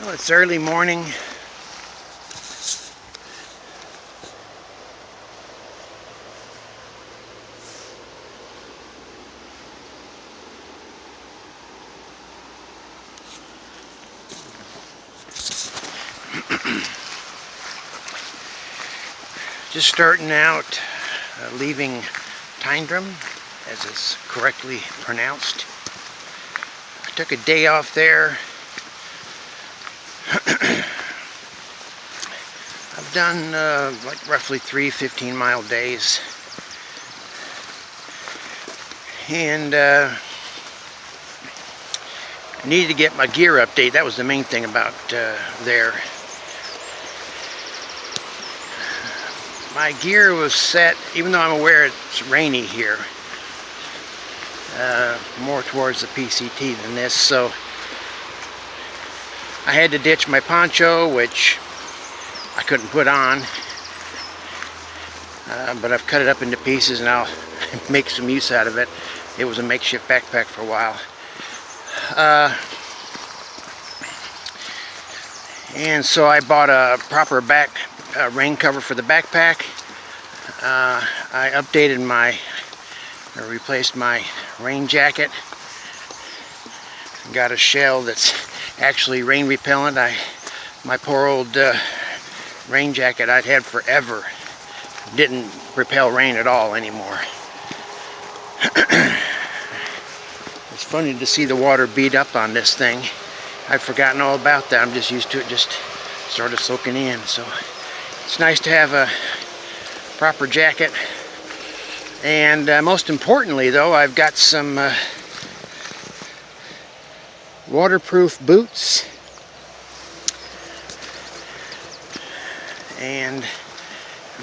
Well, it's early morning. Just starting out, leaving Tyndrum, as it's correctly pronounced. I took a day off there. I've done like roughly 3 15-mile days, and I needed to get my gear update. That was the main thing about there. My gear was set, even though I'm aware it's rainy here, more towards the PCT than this, so I had to ditch my poncho, which I couldn't put on, but I've cut it up into pieces and I'll make some use out of it. It was a makeshift backpack for a while. And so I bought a proper rain cover for the backpack. I updated replaced my rain jacket. Got a shell that's actually rain repellent. My poor old rain jacket I'd had forever didn't repel rain at all anymore. It's funny to see the water beat up on this thing. I'd forgotten all about that. I'm just used to it just sort of soaking in. So it's nice to have a proper jacket. And most importantly though, I've got some waterproof boots. And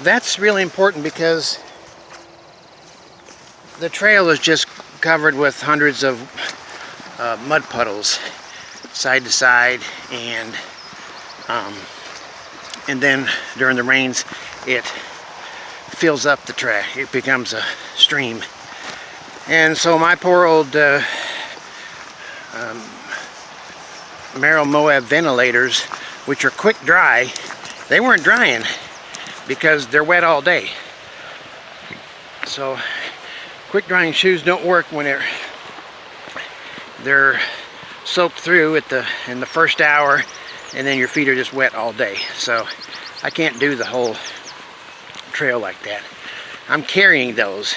that's really important because the trail is just covered with hundreds of mud puddles side to side, and then during the rains it fills up the track. It becomes a stream. And so my poor old Merrill Moab ventilators, which are quick dry, they weren't drying because they're wet all day. So quick drying shoes don't work when they're soaked through in the first hour, and then your feet are just wet all day. So I can't do the whole trail like that. I'm carrying those.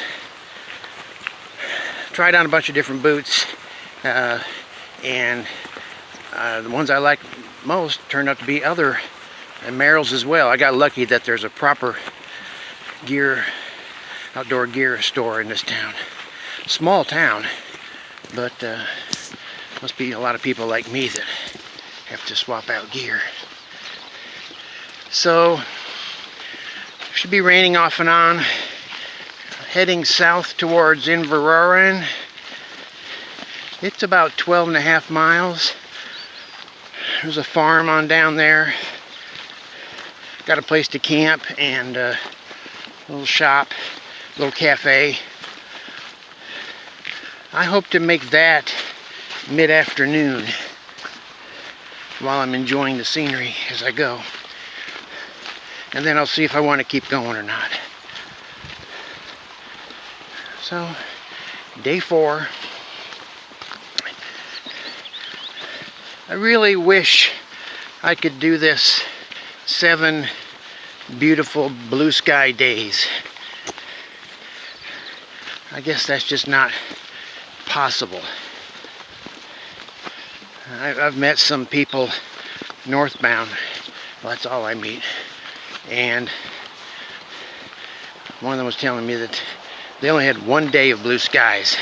Tried on a bunch of different boots, and the ones I like most turned out to be other Merrells as well. I got lucky that there's a proper outdoor gear store in this town. Small town, but must be a lot of people like me that have to swap out gear. So should be raining off and on. Heading south towards Inverarnan. It's about 12.5 miles. There's a farm on down there. Got a place to camp and a little shop, little cafe. I hope to make that mid-afternoon while I'm enjoying the scenery as I go. And then I'll see if I want to keep going or not. So, day 4. I really wish I could do this 7 beautiful blue sky days. I guess that's just not possible. I've met some people northbound. Well, that's all I meet. And one of them was telling me that they only had 1 day of blue skies.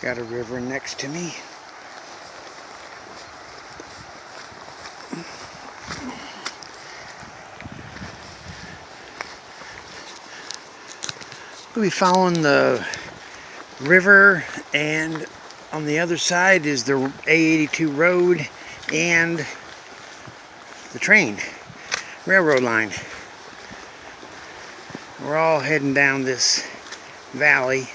Got a river next to me. We'll be following the river, and on the other side is the A82 road and the railroad line. We're all heading down this valley.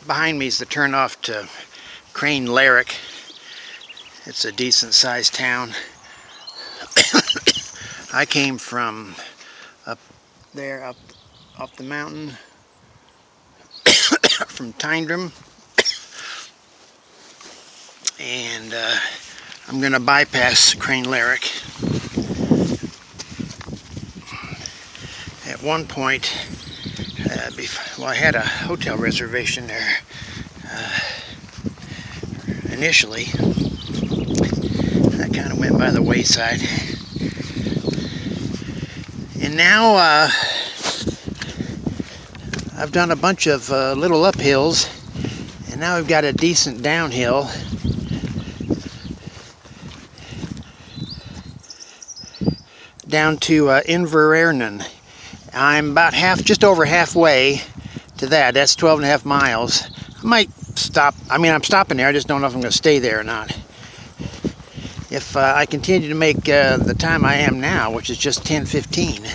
Behind me is the turnoff to Crane Lyric. It's a decent sized town. I came from up there, up the mountain, from Tyndrum, and I'm going to bypass Crane Lyric. At one point, well, I had a hotel reservation there initially. That kind of went by the wayside. And now I've done a bunch of little uphills, and now we've got a decent downhill. Down to Inverarnan. I'm about just over halfway to that. That's 12.5 miles. I might stop. I mean, I'm stopping there. I just don't know if I'm going to stay there or not. If I continue to make the time I am now, which is just 10:15,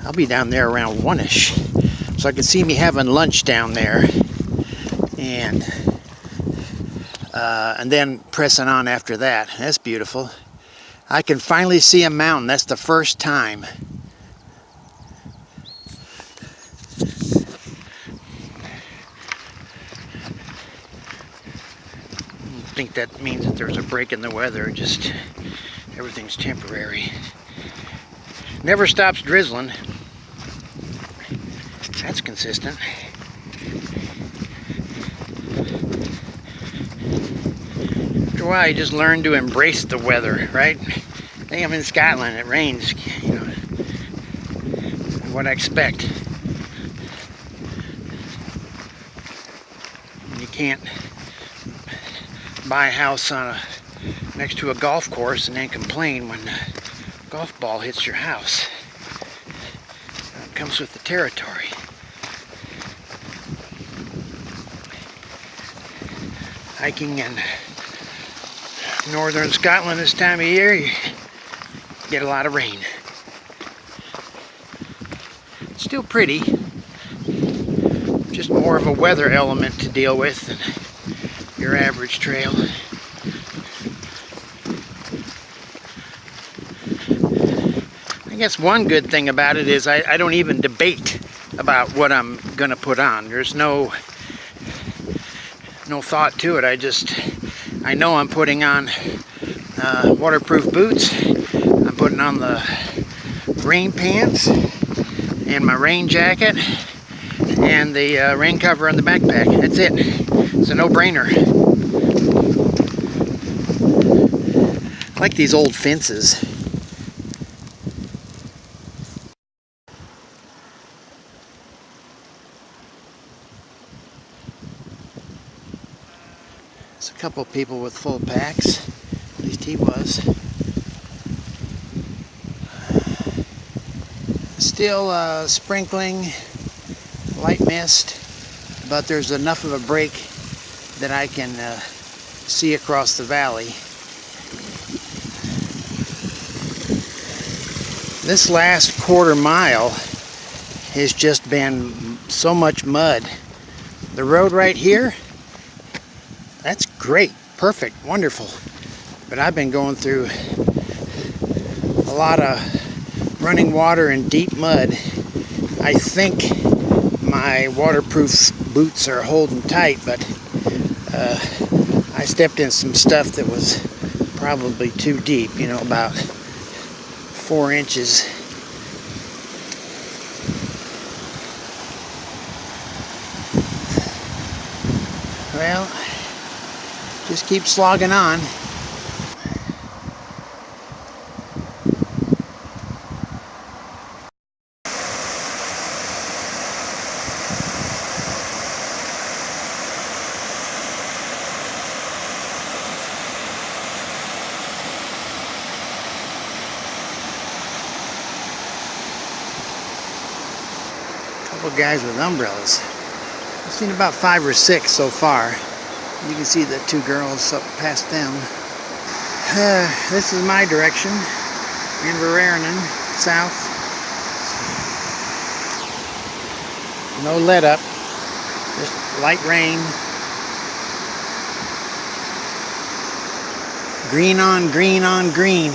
I'll be down there around 1-ish. So I can see me having lunch down there, and then pressing on after that. That's beautiful. I can finally see a mountain. That's the first time. I think that means that there's a break in the weather. Just everything's temporary. Never stops drizzling. That's consistent. After a while, you just learn to embrace the weather, right? I think I'm in Scotland. It rains, you know, what I expect. You can't buy a house next to a golf course and then complain when the golf ball hits your house. It comes with the territory. Hiking in northern Scotland this time of year, you get a lot of rain. It's still pretty, just more of a weather element to deal with than your average trail. I guess one good thing about it is I don't even debate about what I'm gonna put on. There's no thought to it. I know I'm putting on waterproof boots. I'm putting on the rain pants and my rain jacket and the rain cover on the backpack. That's it. It's a no-brainer. I like these old fences. There's a couple people with full packs. At least he was. Still sprinkling, light mist, but there's enough of a break that I can see across the valley. This last quarter mile has just been so much mud. The road right here, that's great, perfect, wonderful. But I've been going through a lot of running water and deep mud. I think my waterproof boots are holding tight, but I stepped in some stuff that was probably too deep, you know, about 4 inches. Well, just keep slogging on. Couple guys with umbrellas. I've seen about 5 or 6 so far. You can see the 2 girls up past them. This is my direction, Inverarnan, south. No let up, just light rain. Green on green on green.